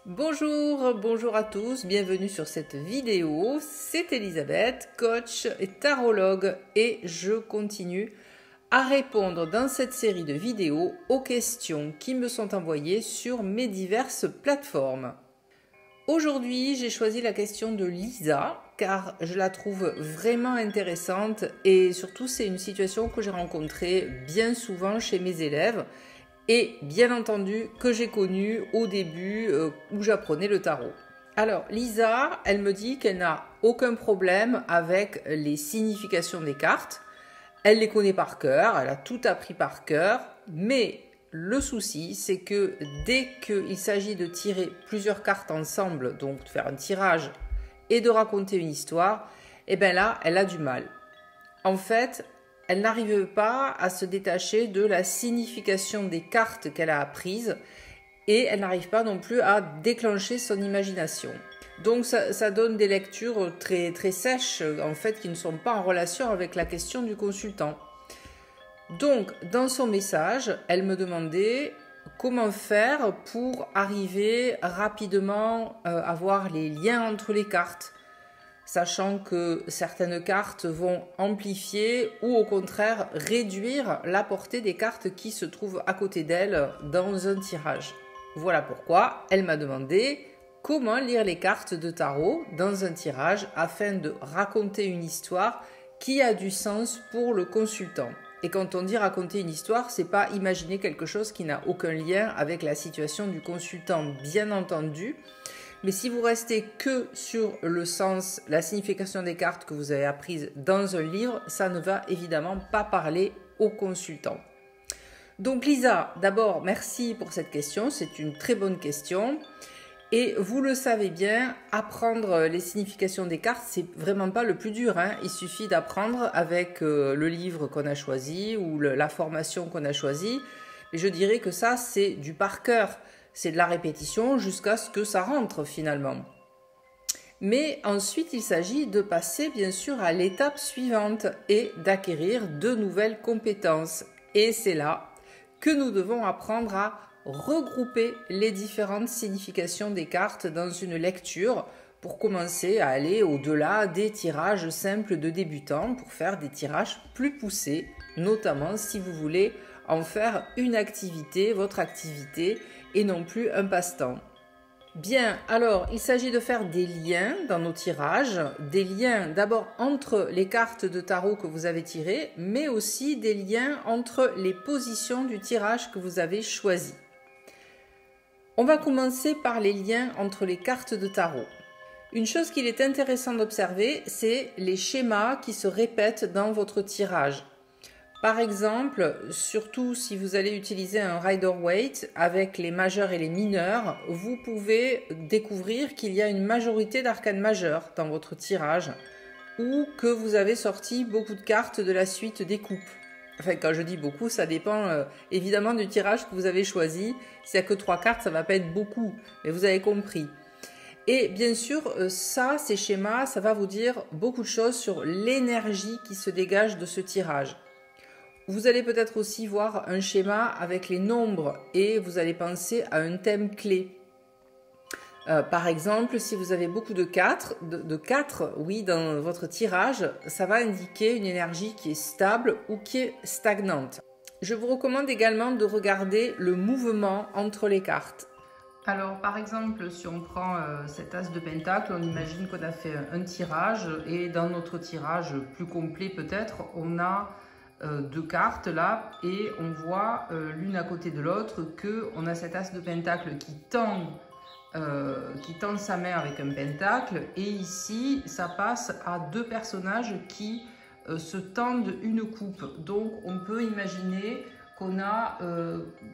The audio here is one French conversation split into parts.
Bonjour à tous, bienvenue sur cette vidéo. C'est Elisabeth, coach et tarologue, et je continue à répondre dans cette série de vidéos aux questions qui me sont envoyées sur mes diverses plateformes. Aujourd'hui, j'ai choisi la question de Lisa car je la trouve vraiment intéressante et surtout c'est une situation que j'ai rencontrée bien souvent chez mes élèves et bien entendu que j'ai connue au début où j'apprenais le tarot. Alors Lisa, elle me dit qu'elle n'a aucun problème avec les significations des cartes. Elle les connaît par cœur, elle a tout appris par cœur, mais le souci, c'est que dès qu'il s'agit de tirer plusieurs cartes ensemble, donc de faire un tirage et de raconter une histoire, et bien là, elle a du mal. En fait, elle n'arrive pas à se détacher de la signification des cartes qu'elle a apprises et elle n'arrive pas non plus à déclencher son imagination. Donc ça donne des lectures très sèches, en fait, qui ne sont pas en relation avec la question du consultant. Donc, dans son message, elle me demandait comment faire pour arriver rapidement à voir les liens entre les cartes, sachant que certaines cartes vont amplifier ou au contraire réduire la portée des cartes qui se trouvent à côté d'elle dans un tirage. Voilà pourquoi elle m'a demandé comment lire les cartes de tarot dans un tirage afin de raconter une histoire qui a du sens pour le consultant. Et quand on dit raconter une histoire, c'est pas imaginer quelque chose qui n'a aucun lien avec la situation du consultant, bien entendu. Mais si vous restez que sur le sens, la signification des cartes que vous avez apprises dans un livre, ça ne va évidemment pas parler au consultant. Donc Lisa, d'abord, merci pour cette question, c'est une très bonne question. Et vous le savez bien, apprendre les significations des cartes, c'est vraiment pas le plus dur, hein. Il suffit d'apprendre avec le livre qu'on a choisi ou la formation qu'on a choisie. Et je dirais que ça, c'est du par cœur. C'est de la répétition jusqu'à ce que ça rentre finalement. Mais ensuite, il s'agit de passer bien sûr à l'étape suivante et d'acquérir de nouvelles compétences. Et c'est là que nous devons apprendre à regrouper les différentes significations des cartes dans une lecture pour commencer à aller au-delà des tirages simples de débutants pour faire des tirages plus poussés, notamment si vous voulez en faire une activité, votre activité, et non plus un passe-temps. Bien, alors il s'agit de faire des liens dans nos tirages, des liens d'abord entre les cartes de tarot que vous avez tirées, mais aussi des liens entre les positions du tirage que vous avez choisi. On va commencer par les liens entre les cartes de tarot. Une chose qu'il est intéressant d'observer, c'est les schémas qui se répètent dans votre tirage. Par exemple, surtout si vous allez utiliser un Rider-Waite avec les majeurs et les mineurs, vous pouvez découvrir qu'il y a une majorité d'arcanes majeures dans votre tirage ou que vous avez sorti beaucoup de cartes de la suite des coupes. Enfin, quand je dis beaucoup, ça dépend évidemment du tirage que vous avez choisi. S'il n'y a que 3 cartes, ça ne va pas être beaucoup, mais vous avez compris. Et bien sûr, ces schémas, ça va vous dire beaucoup de choses sur l'énergie qui se dégage de ce tirage. Vous allez peut-être aussi voir un schéma avec les nombres et vous allez penser à un thème clé. Par exemple, si vous avez beaucoup de 4, oui, dans votre tirage, ça va indiquer une énergie qui est stable ou qui est stagnante. Je vous recommande également de regarder le mouvement entre les cartes. Alors, par exemple, si on prend cet as de pentacle, on imagine qu'on a fait un tirage et dans notre tirage plus complet peut-être, on a 2 cartes là et on voit l'une à côté de l'autre qu'on a cet as de pentacle qui tend sa main avec un pentacle et ici ça passe à 2 personnages qui se tendent une coupe. Donc on peut imaginer qu'on a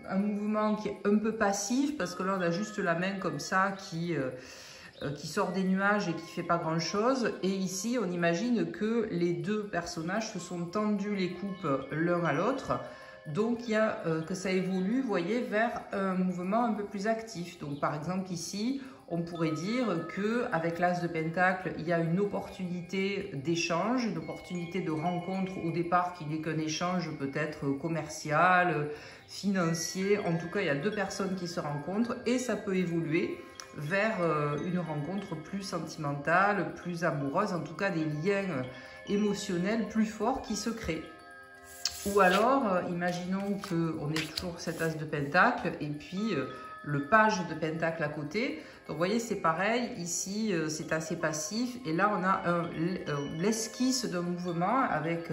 un mouvement qui est un peu passif parce que là on a juste la main comme ça qui sort des nuages et qui fait pas grand chose, et ici on imagine que les 2 personnages se sont tendus les coupes l'un à l'autre, donc il y a que ça évolue, vous voyez, vers un mouvement un peu plus actif. Donc par exemple ici on pourrait dire que avec l'as de pentacle il y a une opportunité d'échange, une opportunité de rencontre au départ qui n'est qu'un échange peut-être commercial, financier, en tout cas il y a 2 personnes qui se rencontrent et ça peut évoluer vers une rencontre plus sentimentale, plus amoureuse, en tout cas des liens émotionnels plus forts qui se créent. Ou alors, imaginons qu'on ait toujours cet as de pentacle et puis le page de pentacle à côté. Donc vous voyez, c'est pareil, ici c'est assez passif et là on a l'esquisse d'un mouvement avec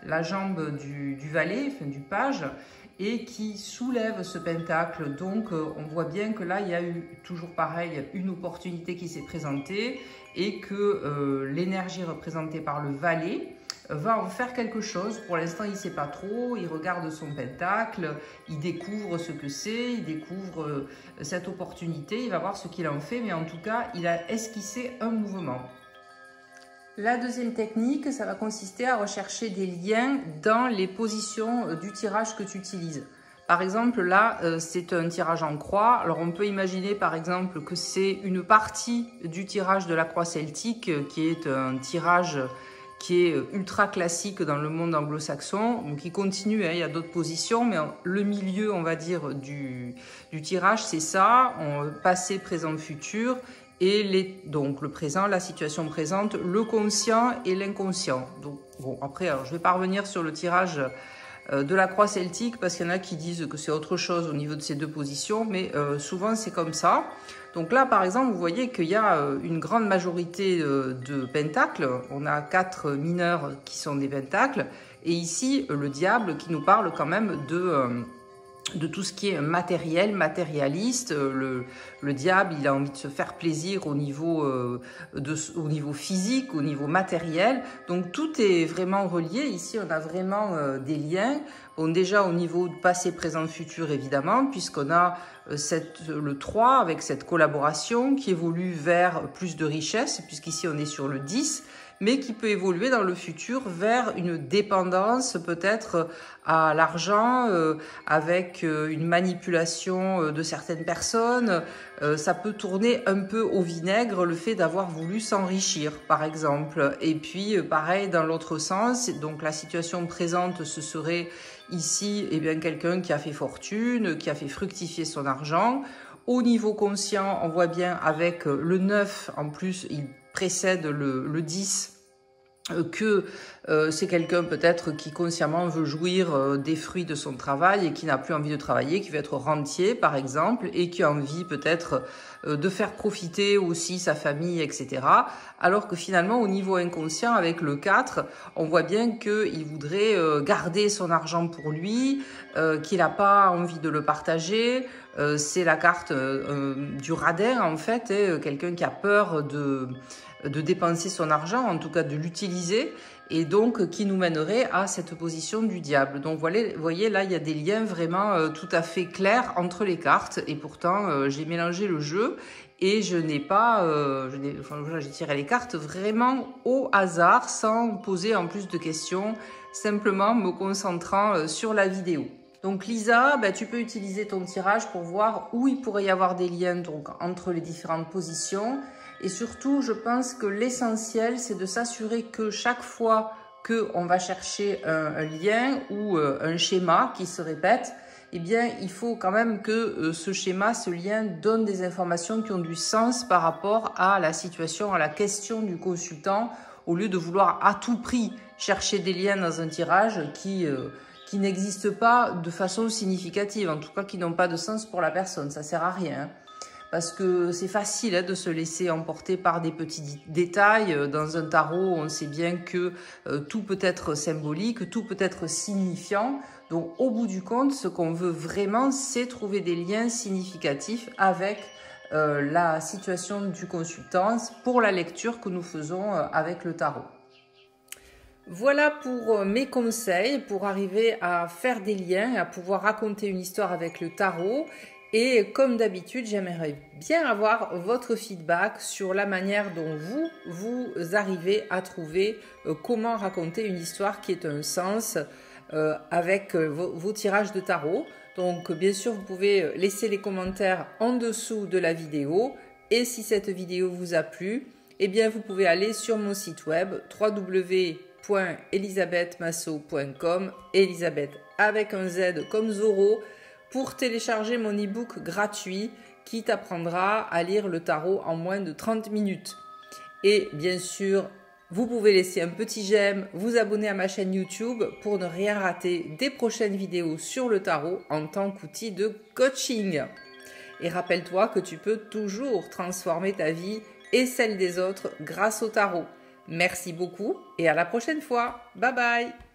la jambe du valet, enfin du page, et qui soulève ce pentacle. Donc on voit bien que là il y a eu toujours pareil une opportunité qui s'est présentée et que l'énergie représentée par le valet va en faire quelque chose. Pour l'instant, il ne sait pas trop, il regarde son pentacle, il découvre ce que c'est, il découvre cette opportunité, il va voir ce qu'il en fait, mais en tout cas, il a esquissé un mouvement. La deuxième technique, ça va consister à rechercher des liens dans les positions du tirage que tu utilises. Par exemple, là, c'est un tirage en croix. Alors, on peut imaginer, par exemple, que c'est une partie du tirage de la croix celtique, qui est un tirage qui est ultra classique dans le monde anglo-saxon, donc il continue, hein, il y a d'autres positions, mais le milieu, on va dire, du tirage, c'est ça, passé, présent, futur, et donc le présent, la situation présente, le conscient et l'inconscient. Donc bon, après, alors, je vais pas revenir sur le tirage de la croix celtique, parce qu'il y en a qui disent que c'est autre chose au niveau de ces deux positions, mais souvent c'est comme ça. Donc là, par exemple, vous voyez qu'il y a une grande majorité de pentacles. On a 4 mineurs qui sont des pentacles. Et ici, le diable qui nous parle quand même de tout ce qui est matériel, matérialiste. Le diable, il a envie de se faire plaisir au niveau physique, au niveau matériel. Donc tout est vraiment relié. Ici, on a vraiment des liens. Bon, déjà au niveau de passé, présent, futur, évidemment, puisqu'on a le 3 avec cette collaboration qui évolue vers plus de richesse, puisqu'ici on est sur le 10, mais qui peut évoluer dans le futur vers une dépendance peut-être à l'argent, avec une manipulation de certaines personnes. Ça peut tourner un peu au vinaigre, le fait d'avoir voulu s'enrichir, par exemple. Et puis, pareil, dans l'autre sens, donc la situation présente, ce serait ici, eh bien, quelqu'un qui a fait fortune, qui a fait fructifier son argent. Au niveau conscient, on voit bien avec le 9, en plus, il précède le 10, que c'est quelqu'un peut-être qui consciemment veut jouir des fruits de son travail et qui n'a plus envie de travailler, qui veut être rentier par exemple, et qui a envie peut-être de faire profiter aussi sa famille, etc. Alors que finalement au niveau inconscient avec le 4, on voit bien qu'il voudrait garder son argent pour lui, qu'il n'a pas envie de le partager. C'est la carte du radin en fait, quelqu'un qui a peur de dépenser son argent, en tout cas de l'utiliser, et donc qui nous mènerait à cette position du diable. Donc vous voyez là, il y a des liens vraiment tout à fait clairs entre les cartes, et pourtant j'ai mélangé le jeu et je n'ai pas, j'ai tiré les cartes vraiment au hasard, sans poser en plus de questions, simplement me concentrant sur la vidéo. Donc Lisa, tu peux utiliser ton tirage pour voir où il pourrait y avoir des liens donc, entre les différentes positions. Et surtout, je pense que l'essentiel, c'est de s'assurer que chaque fois qu'on va chercher un lien ou un schéma qui se répète, eh bien, il faut quand même que ce schéma, ce lien donne des informations qui ont du sens par rapport à la situation, à la question du consultant, au lieu de vouloir à tout prix chercher des liens dans un tirage qui n'existent pas de façon significative, en tout cas qui n'ont pas de sens pour la personne. Ça sert à rien, hein. Parce que c'est facile de se laisser emporter par des petits détails. Dans un tarot, on sait bien que tout peut être symbolique, tout peut être signifiant. Donc au bout du compte, ce qu'on veut vraiment, c'est trouver des liens significatifs avec la situation du consultant pour la lecture que nous faisons avec le tarot. Voilà pour mes conseils pour arriver à faire des liens, à pouvoir raconter une histoire avec le tarot. Et comme d'habitude, j'aimerais bien avoir votre feedback sur la manière dont vous arrivez à trouver comment raconter une histoire qui ait un sens avec vos tirages de tarot. Donc bien sûr, vous pouvez laisser les commentaires en dessous de la vidéo. Et si cette vidéo vous a plu, eh bien vous pouvez aller sur mon site web www.elisabethmasso.com, Elisabeth avec un Z comme Zorro, pour télécharger mon e-book gratuit qui t'apprendra à lire le tarot en moins de 30 minutes. Et bien sûr, vous pouvez laisser un petit j'aime, vous abonner à ma chaîne YouTube pour ne rien rater des prochaines vidéos sur le tarot en tant qu'outil de coaching. Et rappelle-toi que tu peux toujours transformer ta vie et celle des autres grâce au tarot. Merci beaucoup et à la prochaine fois. Bye bye!